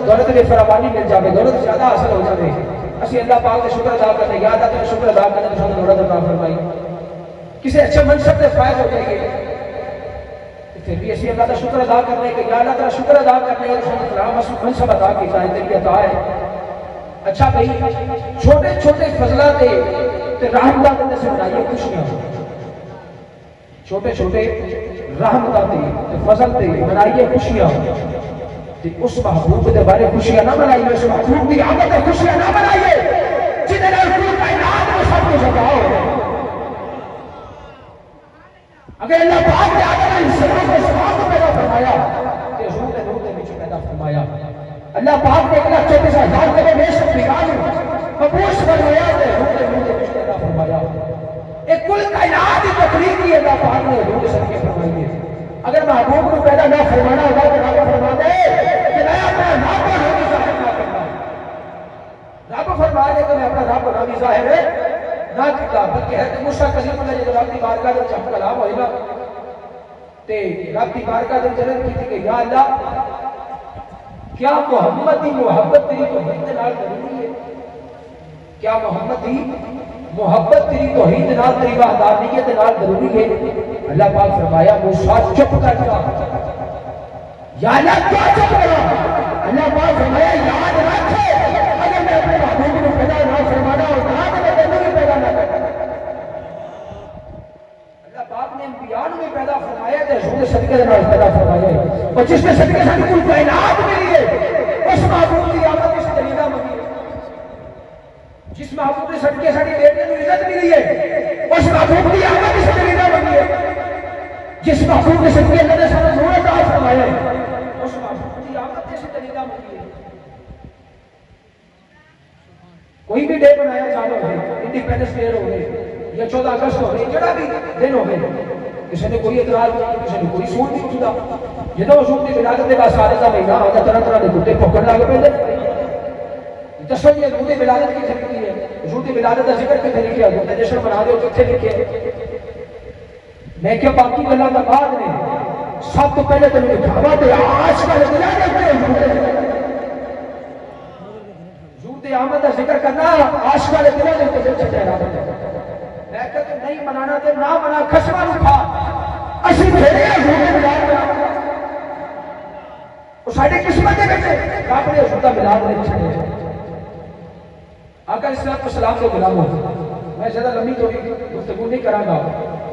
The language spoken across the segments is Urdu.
دولت میں فراوانی مل جائے، دولت زیادہ حاصل ہو جائے، اسی اللہ پاک کا شکر ادا کرنے، یا اللہ کا شکر ادا کرنے تو دولت عطا فرمائی، کسی اچھے منصب سے فائز ہو جائیے، پھر بھی اسی اللہ کا شکر ادا کرنے کہ یا اللہ کا شکر ادا کرنے اور سلام منصب ادا کیتا ہے، تیری عطا ہے۔ اچھا بھائی چھوٹے چھوٹے فضلات تے رحمتاں دے سے بنائیے خوشیاں، چھوٹے چھوٹے رحمتاں تے فضل تے بنائیے خوشیاں، تے اس محبوب دے بارے خوشیاں نہ بنائیے، اس محبوب دی آمد تے خوشیاں نہ بنائیے جنہیں نال کل کائنات میں سب کچھ عطا ہو۔ اگر اللہ پاک نے آدم علیہ السلام کو سماعت کو پیدا فرمایا کہ حضور نے نور دے وچ پیدا فرمایا، اللہ پاک نے 1,34,000 کروڑ نیشن بگاڑ مبوس فرمایا تے حضور نے نور دے وچ پیدا فرمایا، ایک کل کائنات کی تقریر کی اللہ پاک نے حضور کے صدقے فرمائی ہے۔ اگر محبوب کو پیدا نہ فرمانا ہوگا تو رب فرما دے کہ میں اپنا رب اور نبی ظاہر نہ کرنا، رب فرما دے کہ میں اپنا رب اور نبی ظاہر نہ کرتا، بلکہ ہے کہ موسیٰ کلیم اللہ جب رب کی بارگاہ دے ہم کلام ہوئے نا تے رب کی بارگاہ دے جلد کی تھی کہ یا اللہ کیا محمد دی محبت تیری توحید نال ضروری ہے، کیا محمد دی محبت تیری توحید نال تیری وحدانیت نال ضروری ہے؟ اللہ پاک فرمایا موسیٰ چپ کر جا، یا اللہ کیا چپ کرا؟ اللہ پاک فرمایا یاد رکھ اگر میں اپنے محبوب کو پیدا نہ فرمانا ہوتا تو میں تینوں بھی پیدا نہ کرتا۔ اللہ پاک نے انبیاء میں پیدا فرمایا تو حضور کے صدقے کے نال پیدا فرمایا ہے، اور جس کے صدقے سے کل کائنات ملی ہے اس محبوب کی آمد اس دلیلہ ملی ہے، جس محبوب کے صدقے سے بیٹے کو عزت ملی ہے اس محبوب کی آمد اس دلیلہ ملی ہے، جس محبوب کے صدقے اللہ نے سارا نور عطا فرمایا ہے اس محبوب کی آمد اس دلیلہ ملی ہے۔ کوئی بھی ڈے بنایا جانا ہے، انڈیپینڈنس ڈے ہو گئے یا 14 اگست ہو گئے، جڑا بھی دن ہو گئے، کسی نے کوئی اعتراض نہیں، کسی نے کوئی سوچ نہیں اٹھتا، جدوں حضور کی ولادت کے بعد سارے کا مہینہ آتا طرح طرح کے کتے پکڑ لگ پہ دسو جی حضور کی ولادت کتنے لکھی ہے، حضور کی ولادت کا ذکر کتنے لکھا ہے، جشن منا دو کتنے لکھے؟ میں کہ باقی گلاں دا بعد نے سب تو پہلے تو دکھاوا تے آج کل ولادت تے حضور دی آمد کا ذکر کرنا عاشقاں دے دلاں دے تے چڑھا میں کہ نہیں منانا تے نہ منا خشماں نوں کھا اسی پھیرے حضور دی ولادت وہ ساڈی قسمت دے وچ رب نے حضور دا میلاد نہیں چھڈیا۔ آقا علیہ السلام کے غلاموں میں زیادہ لمبی تھوڑی گفتگو نہیں کروں گا،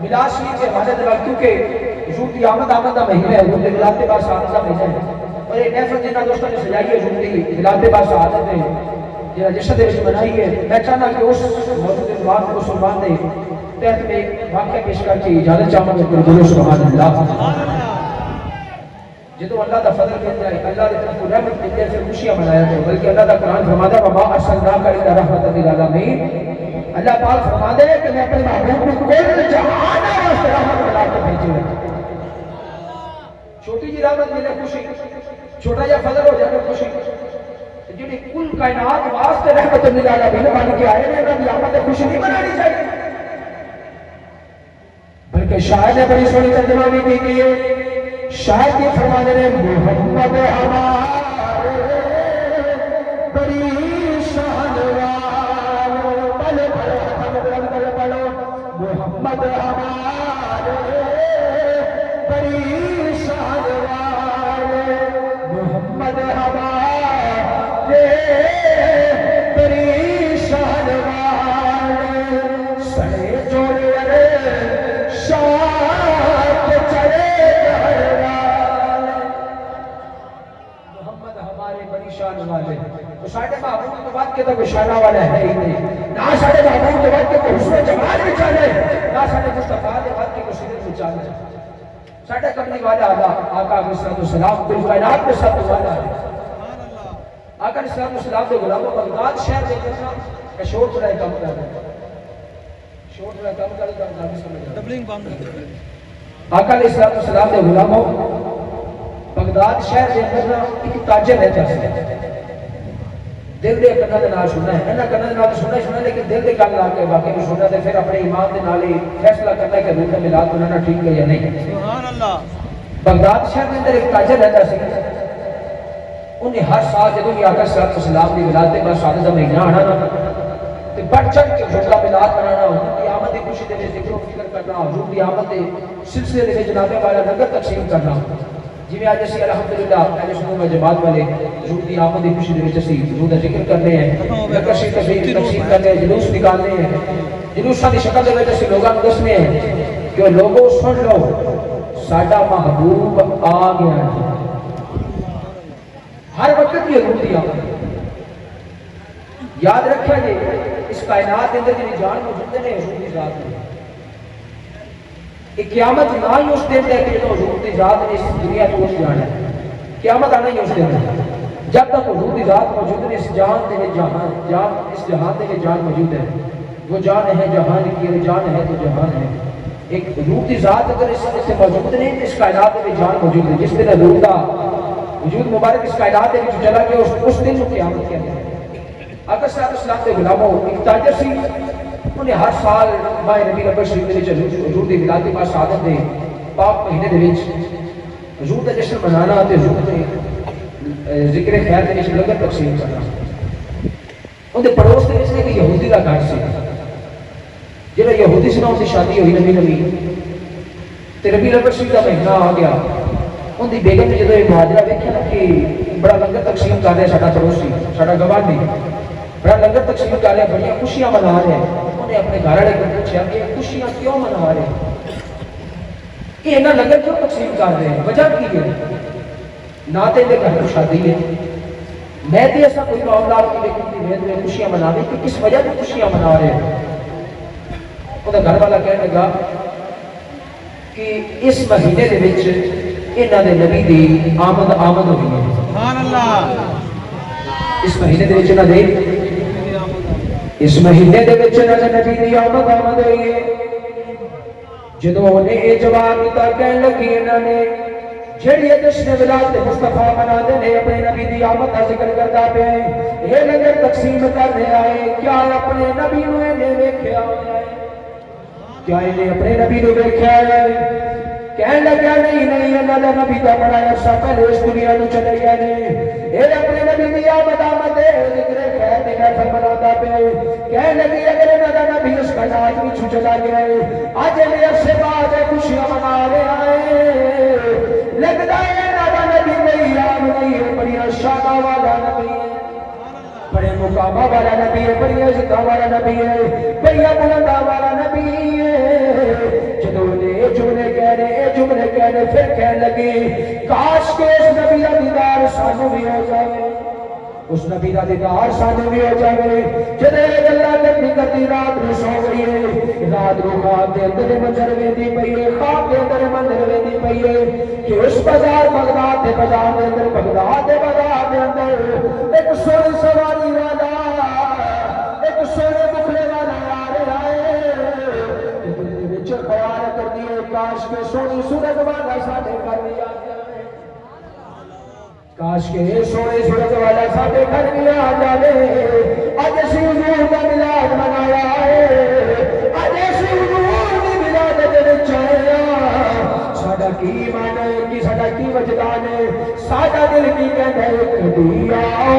میلاد شریف کے حوالے سے کیونکہ حضور کی آمد کا مہینہ ہے، حضور کے میلاد کے بعد شہادت کا مہینہ ہے، اور یہ محفل جنہاں دوستوں نے سجائی ہے حضور کی میلاد کے بعد شہادت ہے جہاں جشن دے منائی ہے، میں چاہنا کہ اس موجود عنوان کو سلمان دے تحت میں ایک واقعہ پیش کر کے اجازت چاہوں گا کہ بولو سبحان اللہ۔ جدو اللہ کا فضل مل جائے، اللہ کی طرف رحمت مل جائے، پھر خوشیاں منایا جائے، بلکہ اللہ کا قرآن فرماتا ہے وما ارسلناک الا رحمۃ للعالمین، اللہ پاک فرماتے ہیں کہ میں اپنے محبوب کو کل جہان واسطے رحمت بنا کے بھیجے ہوں۔ چھوٹی جی رحمت ملے خوشی، چھوٹا جا فضل ہو جائے خوشی، جنہیں کل کائنات واسطے رحمت للعالمین بن کے آئے ہیں، انہوں نے آمد خوشی نہیں منانی چاہیے، بلکہ شاعر نے بڑی سونی ترجمہ بھی کی ہے، شاید یہ فرمانے نے محمد ہمارے بڑی شانوار، بلے بڑے بلے بڑے محمد ہمارے بڑی شانوار، محمد ہمارے بڑی شانوار، سڑے جوڑے شاہ کے چڑے شان والے تو ساڈے محبوب کے بعد کے تو شانہ والا ہے ہی نہیں، نہ ساڈے محبوب کے بعد کے کوئی حسن جمال بھی چاہے، نہ ساڈے مصطفیٰ کے بعد کے کوئی سیرت بھی چاہے، ساڈے کملی والا آقا علیہ السلام کل کائنات میں سب والا ہے۔ آقا علیہ السلام کے غلاموں بغداد شہر دے کرنا کہ شور پڑا کام کر رہے ہیں، شور پڑا کام کر رہے ہیں، ڈبلنگ بند۔ آقا علیہ السلام کے غلاموں بغداد شہر دے اندر ایک تاجر رہتا ہے، دل دے کناں دے نال سننا ہے، انہاں کناں دے نال سننا لیکن دل دے کان لا کے باقی نوں سننا تے پھر اپنے ایمان دے نال ہی فیصلہ کرنا کہ روح کا میلاد منانا ٹھیک ہے یا نہیں۔ سبحان اللہ۔ بغداد شہر دے اندر ایک تاجر رہتا سی، انہیں ہر سال جب یہ آقا صلی اللہ علیہ وسلم کی ولادت کا شہادت کا مہینہ آنا نا تو بڑھ چڑھ کے حضور کا میلاد منانا، حضور کی آمد کی خوشی دے وچ ذکر و فکر کرنا، حضور کی آمد کے سلسلے دے وچ جناب والا لنگر تقسیم کرنا، جی میں آج اسی الحمدللہ پہلے شروع میں جماعت والے حضور کی آمد کی خوشی دے وچ اسی حضور کا ذکر کرنے ہیں، لنگر تقسیم کرنے ہیں، جلوس نکالنے ہیں، جلوساں دی شکل دے وچ اسی لوگاں نوں دسنے ہیں کہ لوگوں سن لو ساڈا محبوب آ گیا ہے۔ ہر وقت یہ حضور کی آمد یاد رکھا جی، اس کائنات کے اندر جی جان موجود ہے حضور کی ذات میں، ایک قیامت نہ ہی اس دن ہے کہ حضور کی ذات نے اس دنیا کو اس جان ہے، قیامت آنا ہی اس دن ہے، جب تک حضور کی ذات موجود ہے اس جہان میں جان اس جہان میں جان موجود ہے، وہ جان ہے جہان کی، وہ جان ہے تو جہان ہے، ایک حضور کی ذات اگر اس سے موجود نہیں تو اس کائنات میں جان موجود ہے، جس دن حضور کا وجود مبارک اس کائنات میں چلا گیا اس دن کو قیامت کہتے ہیں۔ آقا صلی اللہ علیہ وسلم کے غلاموں ایک تاجر سی، انہیں ہر سال ماہ ربیع الاول شریف دے وچ حضور دی ولادت پاک شہادت دے پاک مہینے دے وچ حضور دا جشن منانا تے حضور دے ذکر خیر دے وچ لنگر تقسیم کرنا۔ ان دے پڑوس دے وچ ایک یہودی دا گھر سی، جڑا یہودی سی نا اس دی شادی ہوئی نویں تے ربیع الاول شریف دا مہینہ آ گیا، ان دی بیگم نے جدوں یہ مہاجرہ ویکھیا نا کہ بڑا لنگر تقسیم کر رہے ساڈا پڑوسی ساڈا گواندی بڑا لنگر تقسیم کر رہے بڑی خوشیاں منا رہے ہیں، انہیں اپنے گھر والے کو پوچھا کہ خوشیاں کیوں منا رہے ہیں، کہ انہاں لنگر کیوں تقسیم کر رہے ہیں، وجہ کی ہے؟ نہ تے دے گھر میں شادی ہے، میں تے ایسا کوئی معاملہ کی لیکن میں خوشیاں منا رہے کہ کس وجہ سے خوشیاں منا رہے ہیں؟ وہ گھر والا کہنے لگا کہ اس مہینے دے وچ انہاں دے نبی دی آمد ہوئی ہے، سبحان اللہ، اس مہینے دے وچ انہاں دے اس مہینے دے وچ انہاں دے نبی دی آمد ہوئی ہے۔ جدوں انہیں یہ جواب دیتا کہنے لگی انہاں نے جڑی جشن ولادت مصطفیٰ مناتے ہیں اپنے نبی دی آمد کا ذکر کرتا پیا ہے، یہ لنگر تقسیم کرنے آئے، کیا اپنے نبی نو انہیں ویکھیا ہے؟ کیا انہیں اپنے نبی نو ویکھیا ہے؟ کہنے لگا نہیں انہاں دا نبی دا بڑا عرصہ پہلے اس دنیا نو چلے گئے نے، یہ اپنے نبی دی آمد ذکر خیر دی محفل مناتا پیا ہے۔ کہنے لگی اگر انہاں دا نبی اس کائنات وچ چلا گیا ہے، اج یہ عرصے بعد خوشیاں منا رہا ہے، لگتا ہے انہاں دا نبی کوئی عام نہیں ہے، بڑی شان والا نبی ہے، بڑے مقامہ والا نبی ہے، بڑی عزت والا نبی ہے، بڑی بلند والا نبی ہے۔ جدوں نے جملے کہہ رہے پھر کہنے لگے کاش کے اس نبی کا دیدار سانو بھی ہو جائے، اس نبی کا دیدار سانو بھی ہو جائے۔ جدے گلا کرتی رات نو سو گئی ہے، رات نو خواب دے اندر منظر ویندی پئی ہے، خواب دے اندر منظر ویندی پئی ہے کہ اس بازار بغداد دے بازار دے اندر ایک سونے سواری والا ایک سونے بکھرے والا آ رہا ہے، خیال کر دیے کاش کے سونی سورج والا ساڈے گھر بھی آ جائے، کاش کے سونے سورج والا ساڈے گھر بھی آ جائے۔ اج اسی حضور کا میلاد منایا ہے، اج اسی حضور کی میلاد دے وچ آیا، ساڈا کی ایمان ہے کہ ساڈا کی وجدان ہے، ساڈا دل کی کہندا ہے کبھی آؤ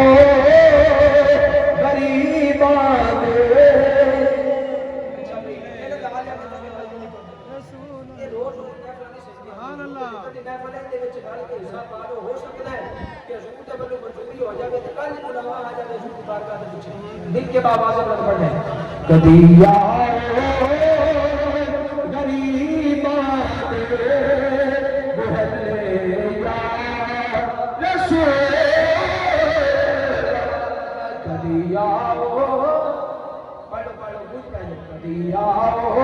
غریباں دے۔ دل کے بعد آواز بلند پڑھنے کبھی آؤ غریباں دے محلے یا رسول، کبھی آؤ پڑھو کبھی آؤ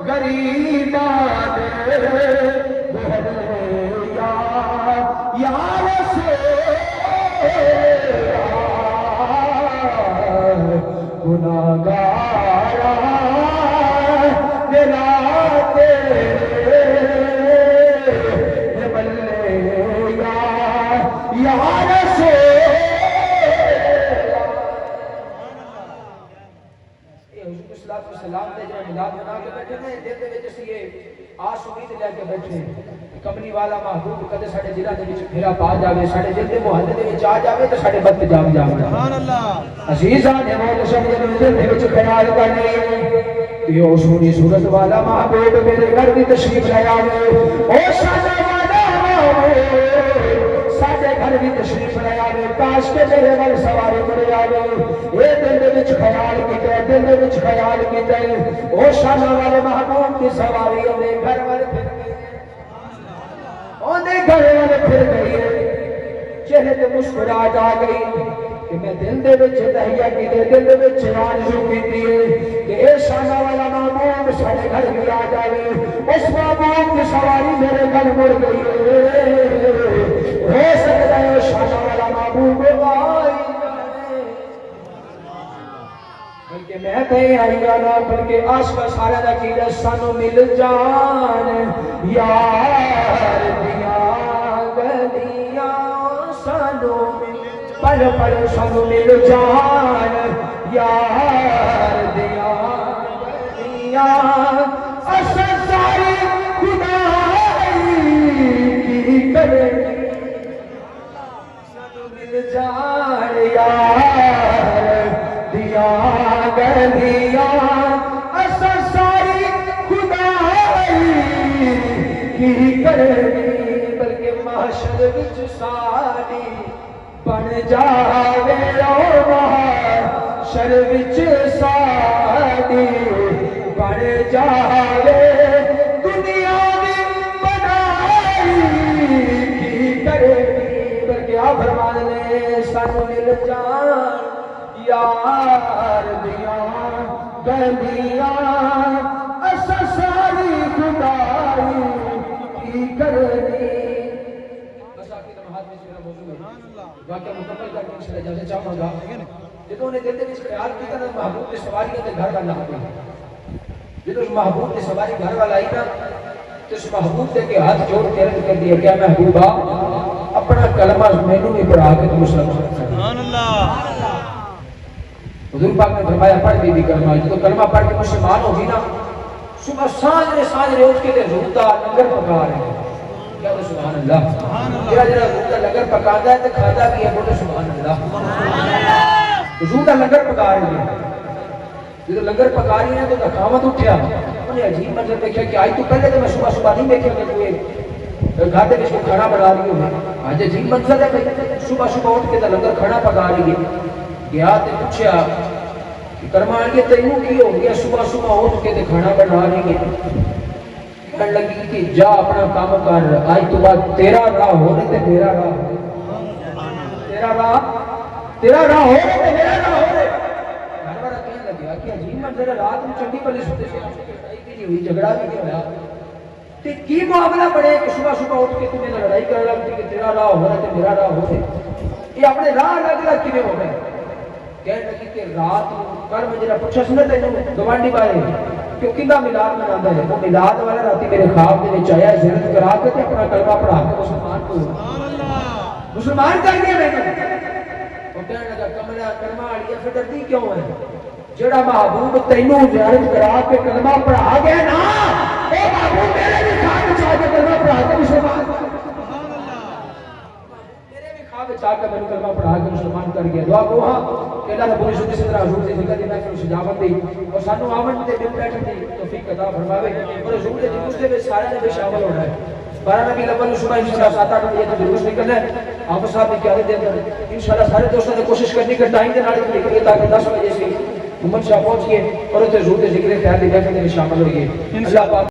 غریباں دے محلے یا رسول، گناہگار دلاتے بلے یا رسول۔ سلام دے جڑا میلاد منا کے بیٹھے نے دل دے وچ اسی آس امید لے کے بیٹھے کملی والا محبوب کدے ساڈے دلاں دے وچ پھیرا پا جاوے ساڈے دل دے محلے دے وچ آ جاوے تے ساڈے بد جام جاوے سبحان اللہ عزیزاں نے موت شب دے دل دے وچ خیال کرنے تے او سونی صورت والا محبوب میرے گھر وچ تشریف لے آوے او ساڈا والا محبوب ساڈے گھر وچ تشریف لے آوے کاش کے میرے ول سواری کرے آوے اے دل دے وچ خیال کیتے دل دے وچ خیال کیتے او شانا والے محبوب دی سواری دے گھر ول پھر اونے گھر والے پھر گئی چہرے تے مسکراہٹ آ گئی کہ میں دل دے وچ تہیا کیتے دل دے وچ آرزو کیتی کہ اے شانا والا محبوب ساڈے گھر بھی آ جاوے اس محبوب کی سواری میرے گھر مڑ گئی ہو سکتا ہے شانا والا محبوب آئی بلکہ میں کہیں آئی گانا بلکہ آس پاس سارا دا کیڑا سانو مل جان یار دیا گلیاں سانو پل پل سانو مل جان یار دیا گلیاں اسا ساری خدائی کی کرے سانو مل جان یار دیا گلیاں اسا ساری خدائی کی کرنی بلکہ محشر وچ ساری بن جاوے او محشر وچ ساری بن جاوے دنیا دی بنائی کی کرنی بلکہ آپ فرمان لے سانو مل جان یار دیا گلیاں اسا ساری خدائی کی کرنی بس آخری نماز میں میرا موضوع ہے واقعہ مکمل کر کے چلے جانے چاہوں گا جدوں نے دل دے وچ خیال کیتا نا محبوب کی سواری تے گھر والا آ گیا جدوں محبوب کی سواری گھر والا آئی نا تو اس محبوب دے کے ہاتھ جوڑ کے عرض کر دیا کیا محبوبہ اپنا کلمہ مینوں بھی پڑھا کے مسلمان سبحان اللہ حضور پاک نے فرمایا پڑھ بھی کلمہ جو کلمہ پڑھ کے مسلمان ہوگی نا صبح ساجرے اٹھ کے روتا لنگر پکا رہے ہیں کیا تو سبحان اللہ جڑا جڑا روتا لنگر پکاتا ہے تے کھاتا بھی ہے بولے سبحان اللہ حضور دا لنگر پکا رہے ہیں جب لنگر پکا رہی ہیں تو دکھاوت اٹھیا انہیں عجیب منظر دیکھا کہ آج تو پہلے تو میں صبح نہیں دیکھا کہ کوئی گھر دے وچ کھانا بنا رہی ہو آج عجیب منظر ہے بھائی صبح اٹھ کے لنگر کھانا پکا رہی ہے گیا تے پوچھا کہ کرمان یہ تینوں کی ہو گیا صبح اٹھ کے تے کھانا بنا رہی ہے کہنے لگی کہ جا اپنا کام کر آج تو بعد تیرا راہ ہو رہے تے میرا راہ ہو تیرا راہ ہو رہے تے میرا راہ ہو رہے گھر والا کہنے لگیا کہ عجیب منظر ہے رات میں چنگی بلی سوتے سے لڑائی بھی نہیں ہوئی جھگڑا بھی نہیں ہوا تے کی معاملہ بڑے کہ صبح اٹھ کے تمہیں لڑائی کر لگتی کہ تیرا راہ ہو رہا تے میرا راہ ہو رہے یہ اپنے راہ الگ الگ کیویں ہو گئے کہنے لگی کہ رات کل میں جڑا پوچھا سی نا تینوں گوانڈی بارے کہ کیندا میلاد مناوندا ہے وہ میلاد والا راتی میرے خواب دے وچ آیا زیارت کرا کے تے اپنا کلمہ پڑھا کے مسلمان کر دیا میں وہ کہنے لگا کلمہ والی پھر ڈردی کیوں ہے جڑا محبوب تینوں زیارت کرا کے کلمہ پڑھا گیا نا اے محبوب میرے بھی خواب وچ آ کے کلمہ پڑھا کے مسلمان چاہ کر میں کلمہ پڑھا کے مسلمان کر گیا دعا کو ہاں کہ اللہ رب العزت اس طرح حضور سے ذکر دی محفل سجاوت دی اور سانو آمن تے دل بیٹھن دی توفیق عطا فرماوے اور حضور دے جلوس دے وچ سارے نے شامل ہونا ہے 12 نبی الاول صبح انشاءاللہ 7-8 بجے تک جلوس نکلنا ہے آپ صاحب کی قیادت دے اندر انشاءاللہ سارے دوستوں نے کوشش کرنی کہ ٹائم دے نال نکلیے تاکہ 10 بجے سے محمد شاہ پہنچ گئے اور تے حضور دے ذکر خیر دی محفل میں شامل ہوئیے اللہ پاک